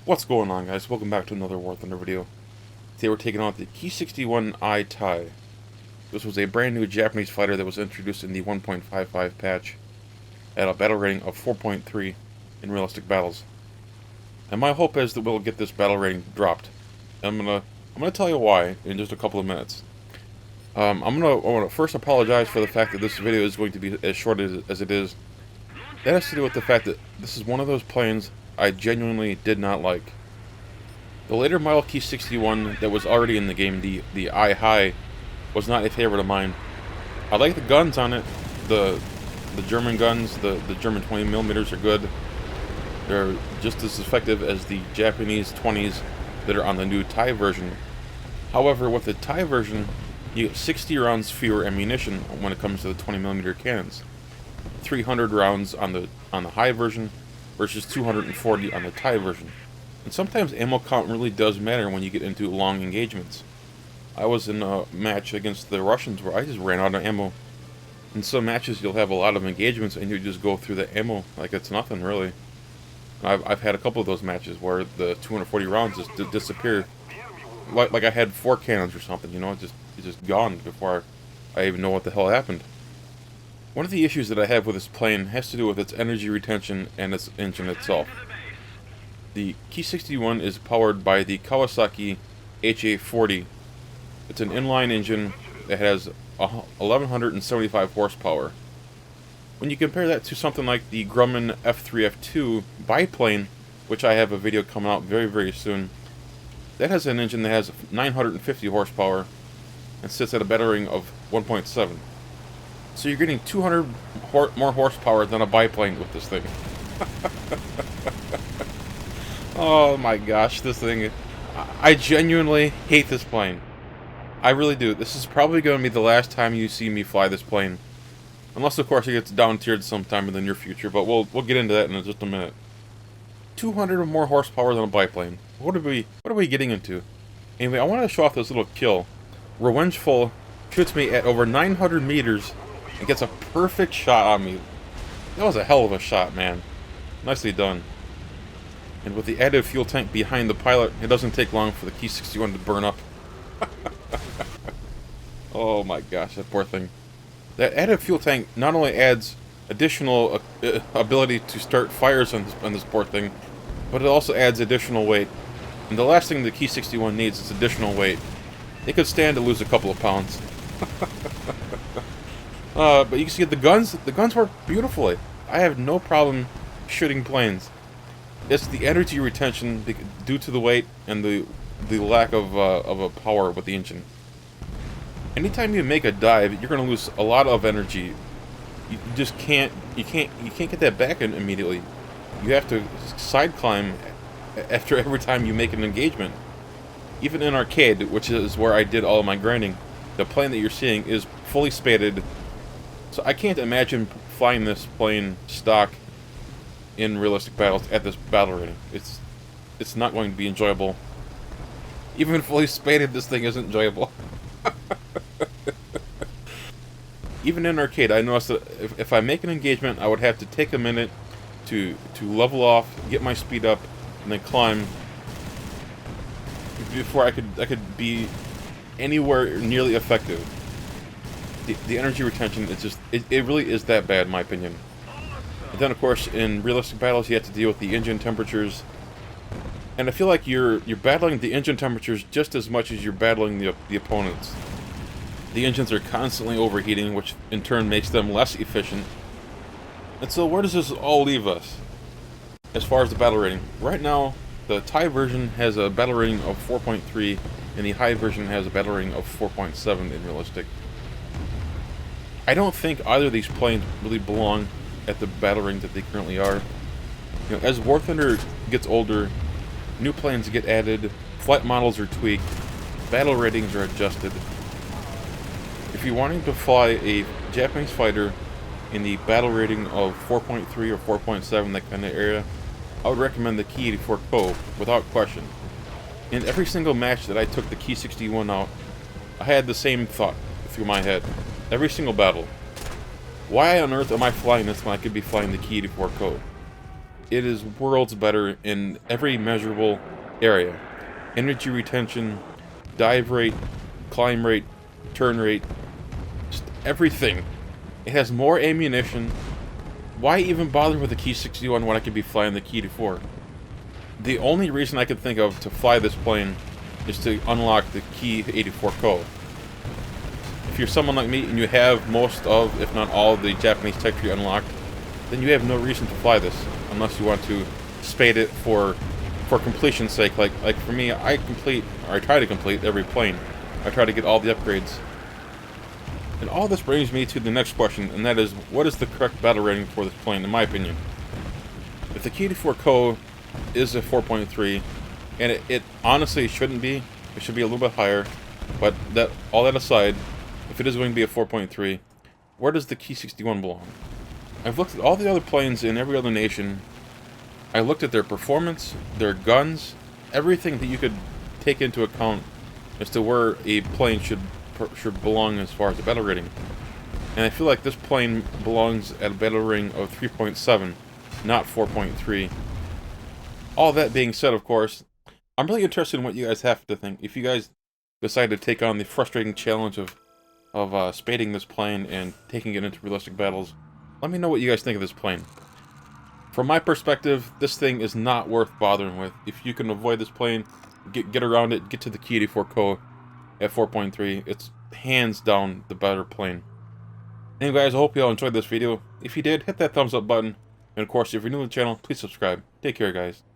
What's going on, guys? Welcome back to another War Thunder video. Today we're taking on the Ki-61-I TEI. This was a brand new Japanese fighter that was introduced in the 1.55 patch at a battle rating of 4.3 in realistic battles. And my hope is that we'll get this battle rating dropped. I'm gonna tell you why in just a couple of minutes. I want to first apologize for the fact that this video is going to be as short as it is. That has to do with the fact that this is one of those planes I genuinely did not like. The later model Ki-61 that was already in the game, the I-High, was not a favorite of mine. I like the guns on it. The German guns, the German 20mm are good. They're just as effective as the Japanese 20s that are on the new TEI version. However, with the TEI version, you get 60 rounds fewer ammunition when it comes to the 20mm cannons. 300 rounds on the high version versus 240 on the TEI version. And sometimes ammo count really does matter when you get into long engagements. I was in a match against the Russians where I just ran out of ammo. In some matches you'll have a lot of engagements and you just go through the ammo like it's nothing really. I've had a couple of those matches where the 240 rounds just disappear. Like I had 4 cannons or something, you know, it's just gone before I even know what the hell happened. One of the issues that I have with this plane has to do with its energy retention and its engine itself. The Ki-61 is powered by the Kawasaki HA40. It's an inline engine that has 1175 horsepower. When you compare that to something like the Grumman F3, F2 biplane, which I have a video coming out very soon, that has an engine that has 950 horsepower and sits at a battle rating of 1.7. So you're getting 200 more horsepower than a biplane with this thing. Oh my gosh, this thing. I genuinely hate this plane. I really do. This is probably going to be the last time you see me fly this plane. Unless, of course, it gets down-tiered sometime in the near future, but we'll get into that in just a minute. 200 more horsepower than a biplane. What are we getting into? Anyway, I want to show off this little kill. Revengeful shoots me at over 900 meters and gets a perfect shot on me. That was a hell of a shot, man. Nicely done. And with the added fuel tank behind the pilot, it doesn't take long for the Ki-61 to burn up. Oh my gosh, that poor thing. That added fuel tank not only adds additional ability to start fires on this poor thing, but it also adds additional weight. And the last thing the Ki-61 needs is additional weight. It could stand to lose a couple of pounds. But you can see the guns work beautifully. I have no problem shooting planes. It's the energy retention due to the weight and the lack of a power with the engine. Anytime you make a dive, you're going to lose a lot of energy. You just can't get that back immediately. You have to side climb after every time you make an engagement. Even in arcade, which is where I did all of my grinding, the plane that you're seeing is fully spaded. So I can't imagine flying this plane stock in realistic battles at this battle rating. It's not going to be enjoyable. Even fully spaded, this thing isn't enjoyable. Even in arcade, I noticed that if I make an engagement, I would have to take a minute to level off, get my speed up, and then climb before I could be anywhere nearly effective. The energy retention is just it really is that bad in my opinion. And then of course in realistic battles you have to deal with the engine temperatures. And I feel like you're battling the engine temperatures just as much as you're battling the opponents. The engines are constantly overheating, which in turn makes them less efficient. And so where does this all leave us as far as the battle rating? Right now, the TEI version has a battle rating of 4.3, and the high version has a battle rating of 4.7 in realistic. I don't think either of these planes really belong at the battle rating that they currently are. You know, as War Thunder gets older, new planes get added, flight models are tweaked, battle ratings are adjusted. If you're wanting to fly a Japanese fighter in the battle rating of 4.3 or 4.7, that kind of area, I would recommend the Ki-64 without question. In every single match that I took the Ki-61 out, I had the same thought through my head. Every single battle. Why on earth am I flying this when I could be flying the Ki-64? it is worlds better in every measurable area. Energy retention, dive rate, climb rate, turn rate, just everything. It has more ammunition. Why even bother with the Ki-61 when I could be flying the Ki-84? The only reason I could think of to fly this plane is to unlock the Ki-84-Ko. If you're someone like me and you have most of, if not all, of the Japanese tech tree unlocked, then you have no reason to fly this, unless you want to spade it for completion's sake. Like for me, I try to complete every plane. I try to get all the upgrades. And all this brings me to the next question, and that is, what is the correct battle rating for this plane, in my opinion? If the Ki-84-Ko is a 4.3, and it honestly shouldn't be, it should be a little bit higher, but all that aside, if it is going to be a 4.3, where does the Ki-61 belong? I've looked at all the other planes in every other nation. I looked at their performance, their guns, everything that you could take into account as to where a plane should belong as far as a battle rating. And I feel like this plane belongs at a battle rating of 3.7, not 4.3. All that being said, of course, I'm really interested in what you guys have to think. If you guys decide to take on the frustrating challenge of spading this plane and taking it into realistic battles, let me know what you guys think of this plane. From my perspective, this thing is not worth bothering with. If you can avoid this plane, get around it, get to the Ki-84-Ko at 4.3, it's hands down the better plane. Anyway guys, I hope you all enjoyed this video. If you did, hit that thumbs up button. And of course, if you're new to the channel, please subscribe. Take care guys.